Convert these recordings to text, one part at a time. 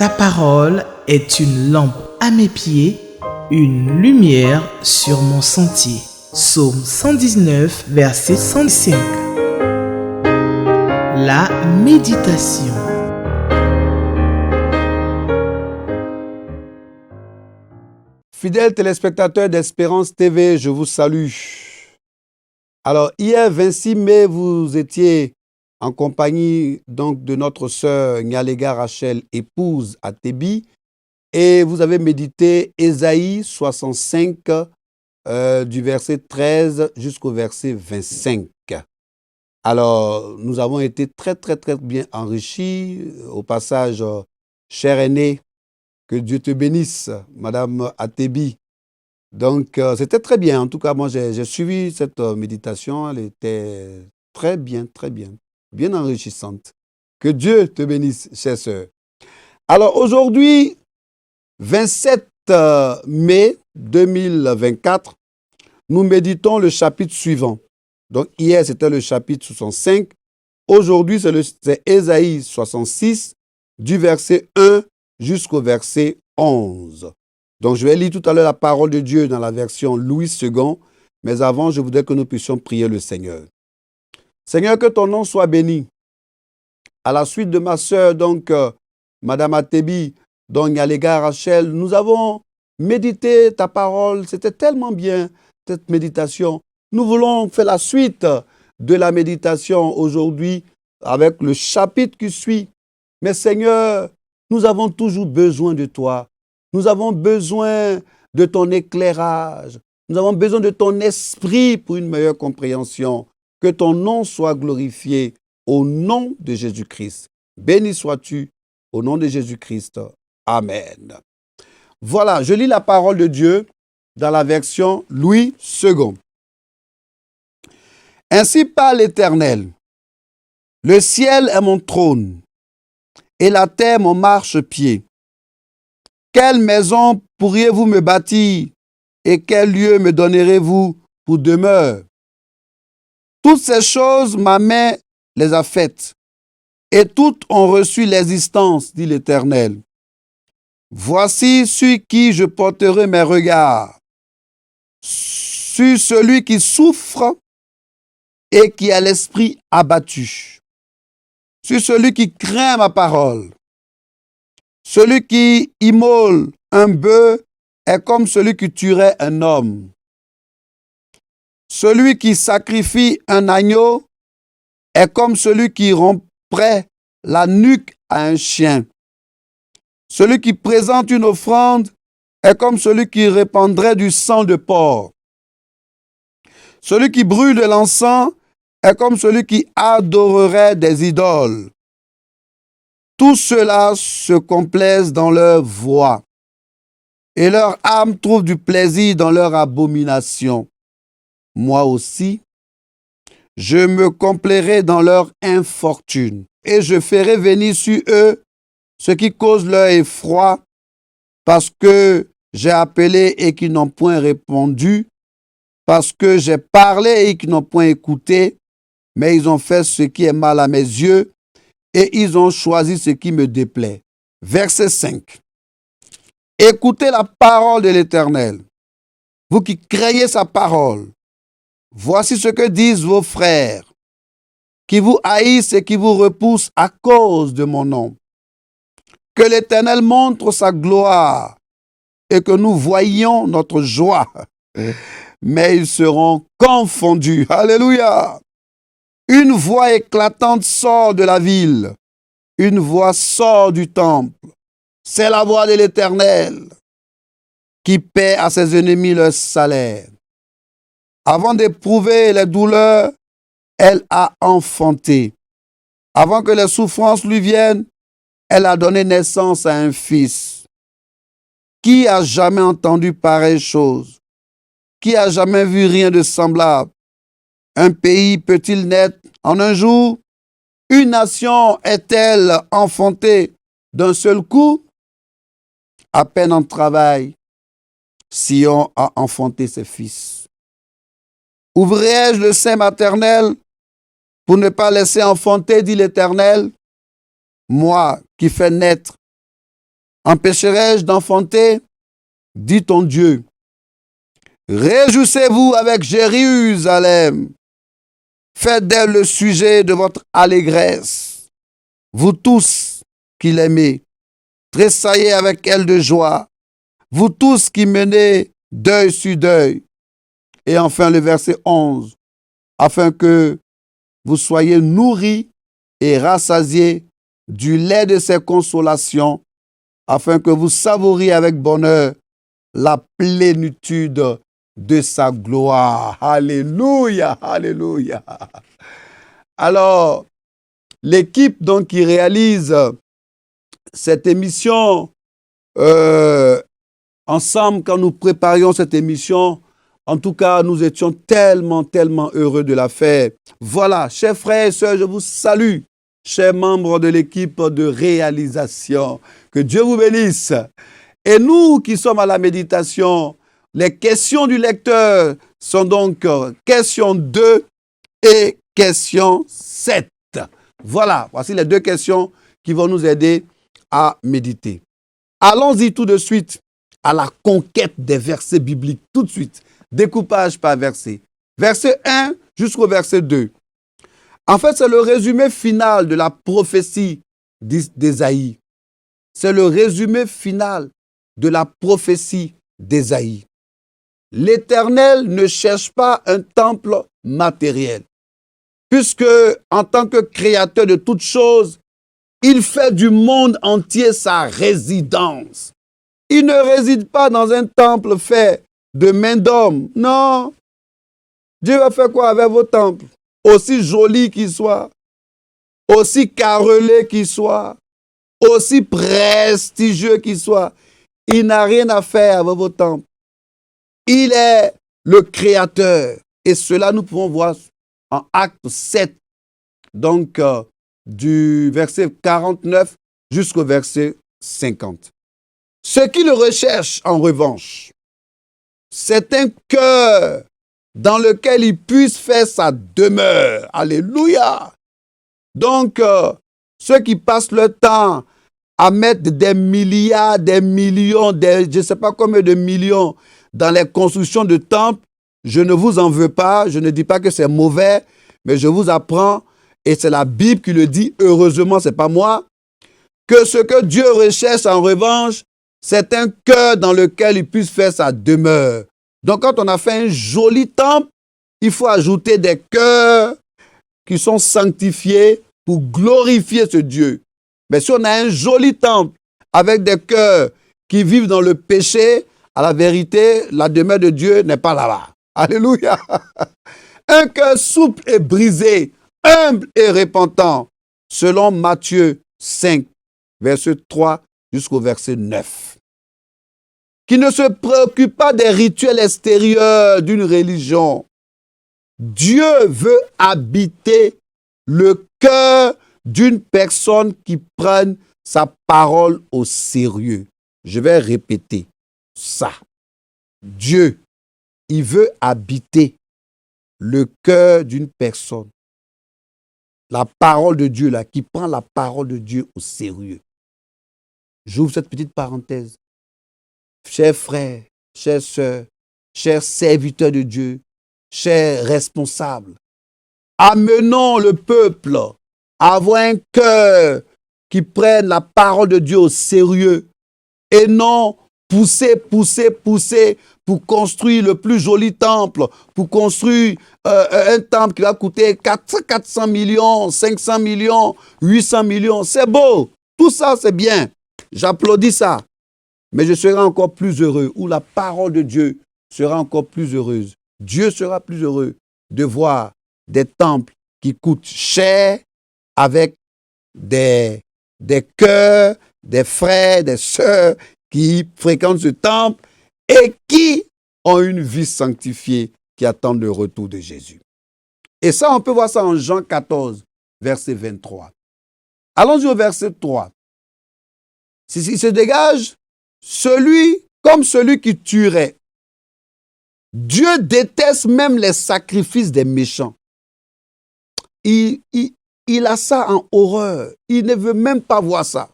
Ta parole est une lampe à mes pieds, une lumière sur mon sentier. Psaume 119, verset 105. La méditation. Fidèles téléspectateurs d'Espérance TV, je vous salue. Alors, hier 26 mai, vous étiez en compagnie donc de notre sœur Nyalega Rachel, épouse Atebi, et vous avez médité Ésaïe 65 du verset 13 jusqu'au verset 25. Alors, nous avons été très bien enrichis. Au passage, chère aînée, que Dieu te bénisse, Madame Atebi. Donc, c'était très bien. En tout cas, moi, j'ai suivi cette méditation. Elle était très bien enrichissante. Que Dieu te bénisse, chère sœur. Alors, aujourd'hui, 27 mai 2024, nous méditons le chapitre suivant. Donc, hier, c'était le chapitre 65. Aujourd'hui, c'est Ésaïe 66, du verset 1 jusqu'au verset 11. Donc, je vais lire tout à l'heure la parole de Dieu dans la version Louis II. Mais avant, je voudrais que nous puissions prier le Seigneur. Seigneur, que ton nom soit béni. À la suite de ma sœur, donc, Madame Atebi, donc Nyalega Rachel, nous avons médité ta parole. C'était tellement bien, cette méditation. Nous voulons faire la suite de la méditation aujourd'hui avec le chapitre qui suit. Mais Seigneur, nous avons toujours besoin de toi. Nous avons besoin de ton éclairage. Nous avons besoin de ton esprit pour une meilleure compréhension. Que ton nom soit glorifié au nom de Jésus-Christ. Béni sois-tu au nom de Jésus-Christ. Amen. Voilà, je lis la parole de Dieu dans la version Louis II. Ainsi parle l'Éternel. Le ciel est mon trône et la terre mon marchepied. Quelle maison pourriez-vous me bâtir et quel lieu me donnerez-vous pour demeure? Toutes ces choses, ma main les a faites, et toutes ont reçu l'existence, dit l'Éternel. Voici sur qui je porterai mes regards, sur celui qui souffre et qui a l'esprit abattu, sur celui qui craint ma parole. Celui qui immole un bœuf est comme celui qui tuerait un homme. Celui qui sacrifie un agneau est comme celui qui romprait la nuque à un chien. Celui qui présente une offrande est comme celui qui répandrait du sang de porc. Celui qui brûle de l'encens est comme celui qui adorerait des idoles. Tous ceux-là se complaisent dans leur voix, et leur âme trouve du plaisir dans leur abomination. Moi aussi, je me complairai dans leur infortune, et je ferai venir sur eux ce qui cause leur effroi, parce que j'ai appelé et qu'ils n'ont point répondu, parce que j'ai parlé et qu'ils n'ont point écouté, mais ils ont fait ce qui est mal à mes yeux, et ils ont choisi ce qui me déplaît. Verset 5. Écoutez la parole de l'Éternel, vous qui craignez sa parole. Voici ce que disent vos frères, qui vous haïssent et qui vous repoussent à cause de mon nom. Que l'Éternel montre sa gloire et que nous voyions notre joie. Mais ils seront confondus. Alléluia! Une voix éclatante sort de la ville. Une voix sort du temple. C'est la voix de l'Éternel qui paie à ses ennemis leur salaire. Avant d'éprouver les douleurs, elle a enfanté. Avant que les souffrances lui viennent, elle a donné naissance à un fils. Qui a jamais entendu pareille chose? Qui a jamais vu rien de semblable? Un pays peut-il naître en un jour? Une nation est-elle enfantée d'un seul coup? À peine en travail, Sion a enfanté ses fils. Ouvrirai-je le sein maternel pour ne pas laisser enfanter, dit l'Éternel? Moi qui fais naître Empêcherai-je d'enfanter? Dit ton Dieu. Réjouissez-vous avec Jérusalem. Faites d'elle le sujet de votre allégresse. Vous tous qui l'aimez, tressaillez avec elle de joie. Vous tous qui menez deuil sur deuil. Et enfin le verset 11. Afin que vous soyez nourris et rassasiés du lait de ses consolations, afin que vous savouriez avec bonheur la plénitude de sa gloire. Alléluia, alléluia. Alors, l'équipe donc qui réalise cette émission, ensemble, quand nous préparions cette émission, en tout cas, nous étions tellement heureux de la faire. Voilà, chers frères et sœurs, je vous salue, chers membres de l'équipe de réalisation. Que Dieu vous bénisse. Et nous qui sommes à la méditation, les questions du lecteur sont donc question 2 et question 7. Voilà, voici les deux questions qui vont nous aider à méditer. Allons-y tout de suite à la conquête des versets bibliques, tout de suite. Découpage par verset. Verset 1 jusqu'au verset 2. En fait, c'est le résumé final de la prophétie d'Ésaïe. C'est le résumé final de la prophétie d'Ésaïe. L'Éternel ne cherche pas un temple matériel, puisque en tant que créateur de toutes choses, il fait du monde entier sa résidence. Il ne réside pas dans un temple fait de main d'homme. Non. Dieu va faire quoi avec vos temples? Aussi jolis qu'ils soient, aussi carrelés qu'ils soient, aussi prestigieux qu'ils soient. Il n'a rien à faire avec vos temples. Il est le créateur. Et cela, nous pouvons voir en Acte 7, donc du verset 49 jusqu'au verset 50. Ce qu'il recherche, en revanche, c'est un cœur dans lequel il puisse faire sa demeure. Alléluia! Donc, ceux qui passent leur temps à mettre des milliards, des millions, je ne sais pas combien de millions dans les constructions de temples, je ne vous en veux pas, je ne dis pas que c'est mauvais, mais je vous apprends, et c'est la Bible qui le dit, heureusement, ce n'est pas moi, que ce que Dieu recherche en revanche, c'est un cœur dans lequel il puisse faire sa demeure. Donc, quand on a fait un joli temple, il faut ajouter des cœurs qui sont sanctifiés pour glorifier ce Dieu. Mais si on a un joli temple avec des cœurs qui vivent dans le péché, à la vérité, la demeure de Dieu n'est pas là-bas. Alléluia. Un cœur souple et brisé, humble et repentant, selon Matthieu 5, verset 3 jusqu'au verset 9. Qui ne se préoccupe pas des rituels extérieurs d'une religion. Dieu veut habiter le cœur d'une personne qui prenne sa parole au sérieux. Je vais répéter ça. Dieu, il veut habiter le cœur d'une personne. La parole de Dieu, là, qui prend la parole de Dieu au sérieux. J'ouvre cette petite parenthèse. Chers frères, chères sœurs, chers serviteurs de Dieu, chers responsables, amenons le peuple à avoir un cœur qui prenne la parole de Dieu au sérieux et non pousser pour construire le plus joli temple, pour construire un temple qui va coûter 400 millions, 500 millions, 800 millions. C'est beau, tout ça c'est bien, j'applaudis ça. Mais je serai encore plus heureux, ou la parole de Dieu sera encore plus heureuse. Dieu sera plus heureux de voir des temples qui coûtent cher avec des cœurs, des frères, des sœurs qui fréquentent ce temple et qui ont une vie sanctifiée qui attendent le retour de Jésus. Et ça, on peut voir ça en Jean 14, verset 23. Allons-y au verset 3. Il se dégage comme celui qui tuerait. Dieu déteste même les sacrifices des méchants. Il a ça en horreur. Il ne veut même pas voir ça.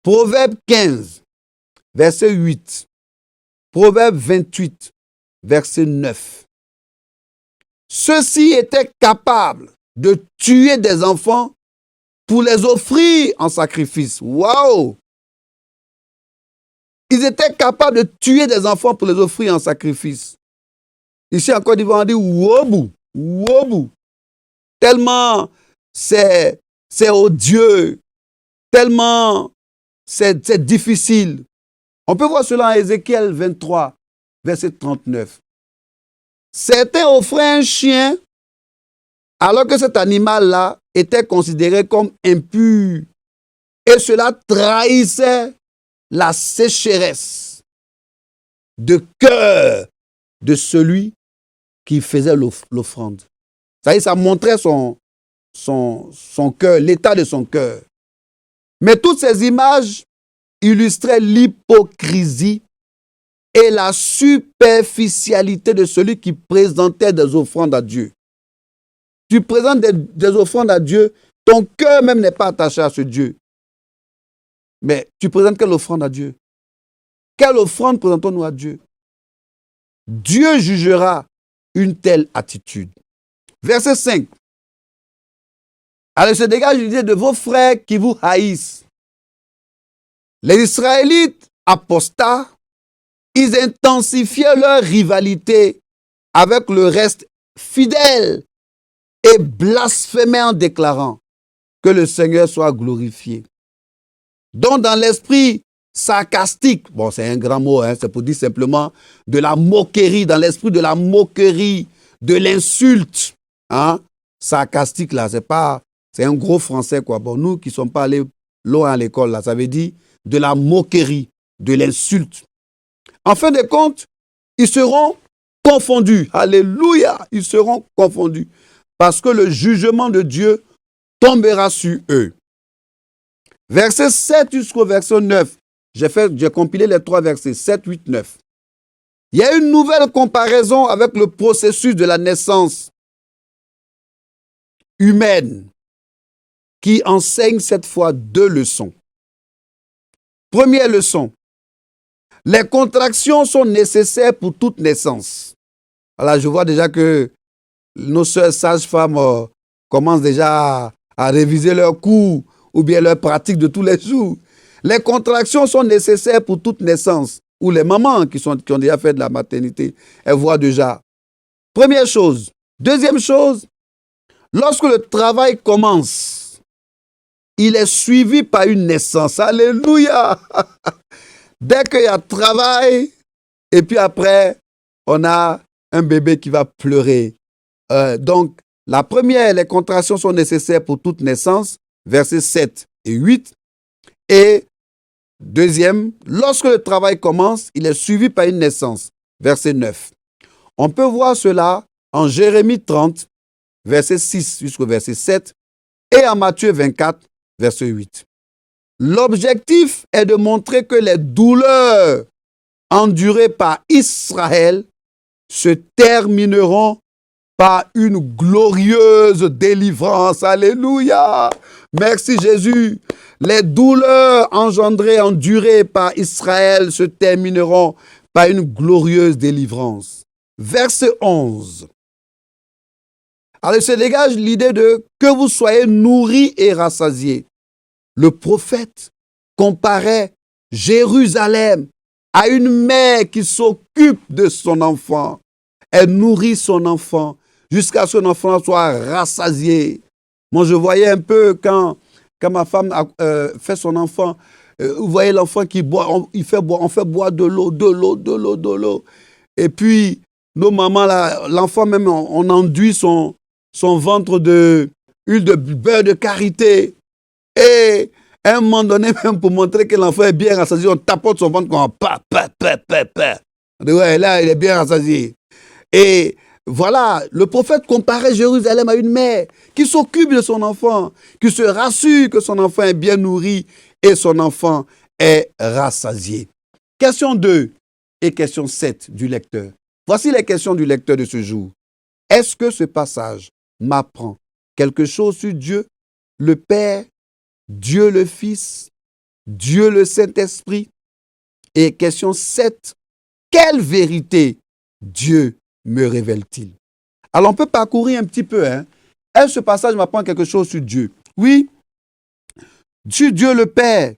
Proverbe 15, verset 8. Proverbe 28, verset 9. Ceux-ci étaient capables de tuer des enfants pour les offrir en sacrifice. Waouh! Ils étaient capables de tuer des enfants pour les offrir en sacrifice. Ici en Côte d'Ivoire, on dit wobou, wobou. Tellement c'est odieux, tellement c'est difficile. On peut voir cela en Ézéchiel 23, verset 39. Certains offraient un chien alors que cet animal-là était considéré comme impur. Et cela trahissait la sécheresse de cœur de celui qui faisait l'offrande. Ça montrait son cœur, l'état de son cœur. Mais toutes ces images illustraient l'hypocrisie et la superficialité de celui qui présentait des offrandes à Dieu. Tu présentes des offrandes à Dieu, ton cœur même n'est pas attaché à ce Dieu. Mais tu présentes quelle offrande à Dieu? Quelle offrande présentons-nous à Dieu? Dieu jugera une telle attitude. Verset 5. Alors il se dégage l'idée de vos frères qui vous haïssent. Les Israélites apostats, ils intensifiaient leur rivalité avec le reste fidèle et blasphémaient en déclarant que le Seigneur soit glorifié. Donc dans l'esprit sarcastique, bon c'est un grand mot, c'est pour dire simplement de la moquerie, dans l'esprit de la moquerie, de l'insulte, sarcastique là, c'est un gros français quoi. Bon nous qui ne sommes pas allés loin à l'école là, ça veut dire de la moquerie, de l'insulte. En fin de compte, ils seront confondus. Alléluia, ils seront confondus parce que le jugement de Dieu tombera sur eux. Verset 7 jusqu'au verset 9. J'ai compilé les 3 versets, 7, 8, 9. Il y a une nouvelle comparaison avec le processus de la naissance humaine qui enseigne cette fois 2 leçons. Première leçon, les contractions sont nécessaires pour toute naissance. Alors je vois déjà que nos sœurs sages-femmes commencent déjà à réviser leurs cours ou bien leurs pratiques de tous les jours. Les contractions sont nécessaires pour toute naissance. Ou les mamans qui ont déjà fait de la maternité, elles voient déjà. Première chose. Deuxième chose, lorsque le travail commence, il est suivi par une naissance. Alléluia! Dès qu'il y a travail, et puis après, on a un bébé qui va pleurer. Donc, la première, les contractions sont nécessaires pour toute naissance, versets 7 et 8. Et deuxième, lorsque le travail commence, il est suivi par une naissance, verset 9. On peut voir cela en Jérémie 30, verset 6 jusqu'au verset 7, et en Matthieu 24, verset 8. L'objectif est de montrer que les douleurs endurées par Israël se termineront par une glorieuse délivrance. Alléluia! Merci Jésus. Les douleurs endurées par Israël se termineront par une glorieuse délivrance. Verset 11. Alors, il se dégage l'idée de que vous soyez nourris et rassasiés. Le prophète comparait Jérusalem à une mère qui s'occupe de son enfant. Elle nourrit son enfant jusqu'à ce que son enfant soit rassasié. Moi, je voyais un peu quand ma femme fait son enfant, vous voyez l'enfant qui boit, on fait boire de l'eau. Et puis, nos mamans, là, l'enfant même, on enduit son ventre de huile de beurre de karité. Et à un moment donné, même pour montrer que l'enfant est bien rassasié, on tapote son ventre comme pa. On dit, ouais, là, il est bien rassasié. Et voilà, le prophète comparait Jérusalem à une mère qui s'occupe de son enfant, qui se rassure que son enfant est bien nourri et son enfant est rassasié. Question 2 et question 7 du lecteur. Voici les questions du lecteur de ce jour. Est-ce que ce passage m'apprend quelque chose sur Dieu, le Père, Dieu le Fils, Dieu le Saint-Esprit. Et question 7, quelle vérité Dieu me révèle-t-il? Alors on peut parcourir un petit peu. Est-ce que ce passage m'apprend quelque chose sur Dieu? Oui, sur Dieu le Père.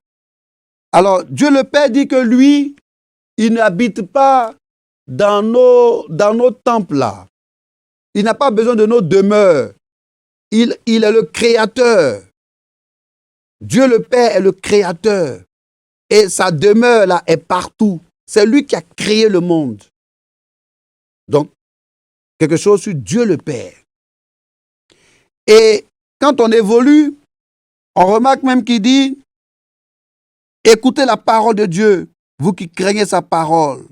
Alors Dieu le Père dit que lui, il n'habite pas dans nos temples là. Il n'a pas besoin de nos demeures. Il est le créateur. Dieu le Père est le créateur. Et sa demeure là est partout. C'est lui qui a créé le monde. Donc, quelque chose sur Dieu le Père. Et quand on évolue, on remarque même qu'il dit, écoutez la parole de Dieu, vous qui craignez sa parole.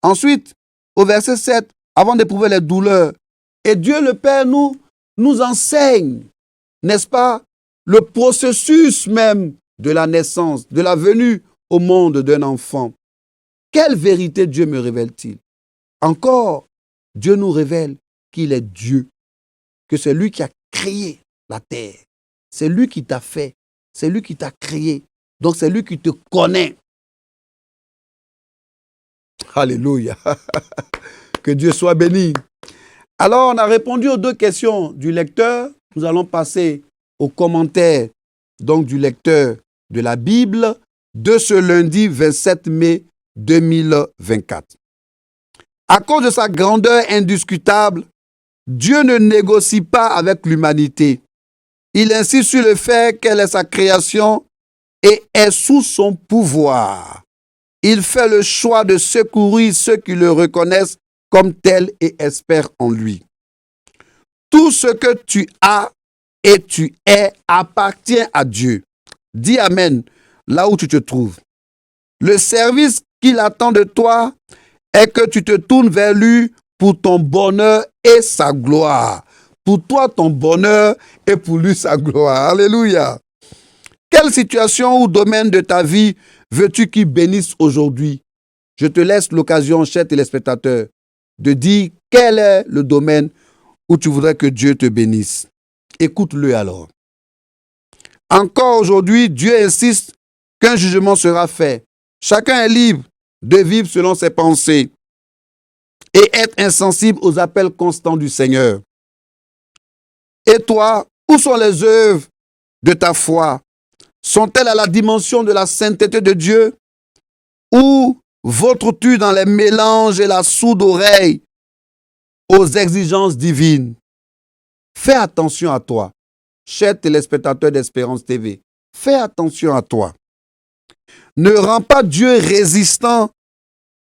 Ensuite, au verset 7, avant d'éprouver les douleurs, et Dieu le Père nous enseigne, n'est-ce pas, le processus même de la naissance, de la venue au monde d'un enfant. Quelle vérité Dieu me révèle-t-il? Encore, Dieu nous révèle qu'il est Dieu, que c'est lui qui a créé la terre. C'est lui qui t'a fait, c'est lui qui t'a créé. Donc c'est lui qui te connaît. Alléluia. Que Dieu soit béni. Alors, on a répondu aux deux questions du lecteur. Nous allons passer aux commentaires donc, du lecteur de la Bible de ce lundi 27 mai 2024. À cause de sa grandeur indiscutable, Dieu ne négocie pas avec l'humanité. Il insiste sur le fait qu'elle est sa création et est sous son pouvoir. Il fait le choix de secourir ceux qui le reconnaissent comme tel et espèrent en lui. Tout ce que tu as et tu es appartient à Dieu. Dis Amen là où tu te trouves. Le service qu'il attend de toi est que tu te tournes vers lui pour ton bonheur et sa gloire. Pour toi, ton bonheur et pour lui, sa gloire. Alléluia. Quelle situation ou domaine de ta vie veux-tu qu'il bénisse aujourd'hui? Je te laisse l'occasion, chers téléspectateurs, de dire quel est le domaine où tu voudrais que Dieu te bénisse. Écoute-le alors. Encore aujourd'hui, Dieu insiste qu'un jugement sera fait. Chacun est libre de vivre selon ses pensées et être insensible aux appels constants du Seigneur. Et toi, où sont les œuvres de ta foi? Sont-elles à la dimension de la sainteté de Dieu? Ou vautres-tu dans les mélanges et la sourde oreille aux exigences divines? Fais attention à toi, chers téléspectateurs d'Espérance TV. Fais attention à toi. Ne rends pas Dieu résistant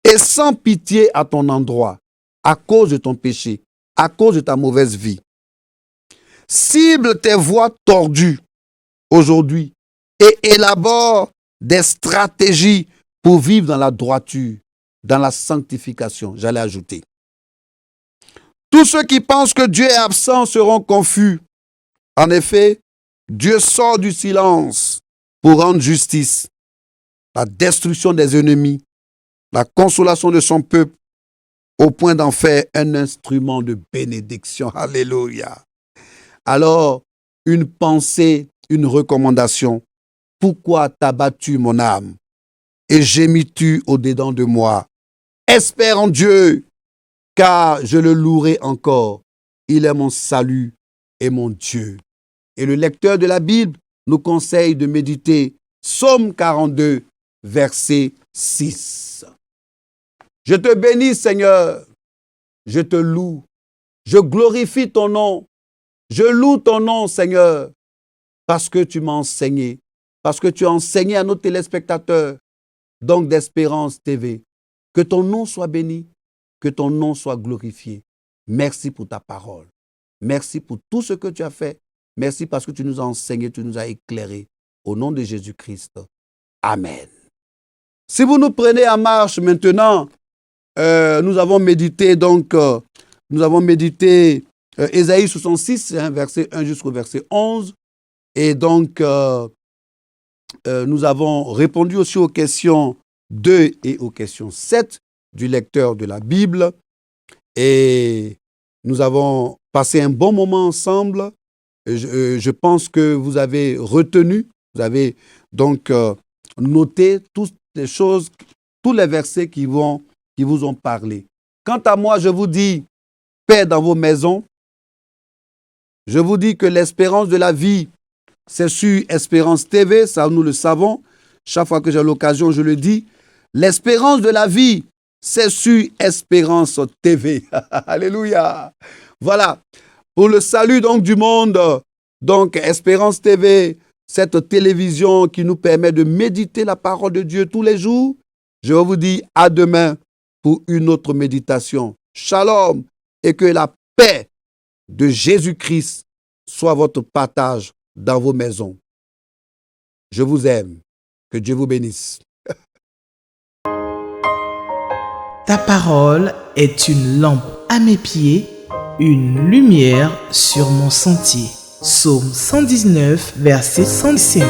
et sans pitié à ton endroit, à cause de ton péché, à cause de ta mauvaise vie. Cible tes voies tordues aujourd'hui et élabore des stratégies pour vivre dans la droiture, dans la sanctification, j'allais ajouter. Tous ceux qui pensent que Dieu est absent seront confus. En effet, Dieu sort du silence pour rendre justice, la destruction des ennemis, la consolation de son peuple, au point d'en faire un instrument de bénédiction. Alléluia. Alors, une pensée, une recommandation. Pourquoi t'as-tu mon âme et gémis-tu au-dedans de moi? Espère en Dieu, car je le louerai encore. Il est mon salut et mon Dieu. Et le lecteur de la Bible nous conseille de méditer Psaume 42, verset 6. Je te bénis, Seigneur. Je te loue. Je glorifie ton nom. Je loue ton nom, Seigneur, parce que tu m'as enseigné, parce que tu as enseigné à nos téléspectateurs, donc d'Espérance TV. Que ton nom soit béni, que ton nom soit glorifié. Merci pour ta parole. Merci pour tout ce que tu as fait. Merci parce que tu nous as enseigné, tu nous as éclairés. Au nom de Jésus-Christ. Amen. Si vous nous prenez en marche maintenant, nous avons médité Ésaïe 66, verset 1 jusqu'au verset 11. Et donc, nous avons répondu aussi aux questions 2 et aux questions 7 du lecteur de la Bible. Et nous avons passé un bon moment ensemble. Je pense que vous avez retenu, vous avez donc noter toutes les choses, tous les versets qui vous ont parlé. Quant à moi, je vous dis, paix dans vos maisons. Je vous dis que l'espérance de la vie, c'est sur Espérance TV, ça nous le savons. Chaque fois que j'ai l'occasion, je le dis. L'espérance de la vie, c'est sur Espérance TV. Alléluia. Voilà. Pour le salut donc du monde, donc Espérance TV, cette télévision qui nous permet de méditer la parole de Dieu tous les jours. Je vous dis à demain pour une autre méditation. Shalom et que la paix de Jésus-Christ soit votre partage dans vos maisons. Je vous aime. Que Dieu vous bénisse. Ta parole est une lampe à mes pieds, une lumière sur mon sentier. Psaume 119, verset 105.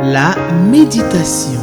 La méditation.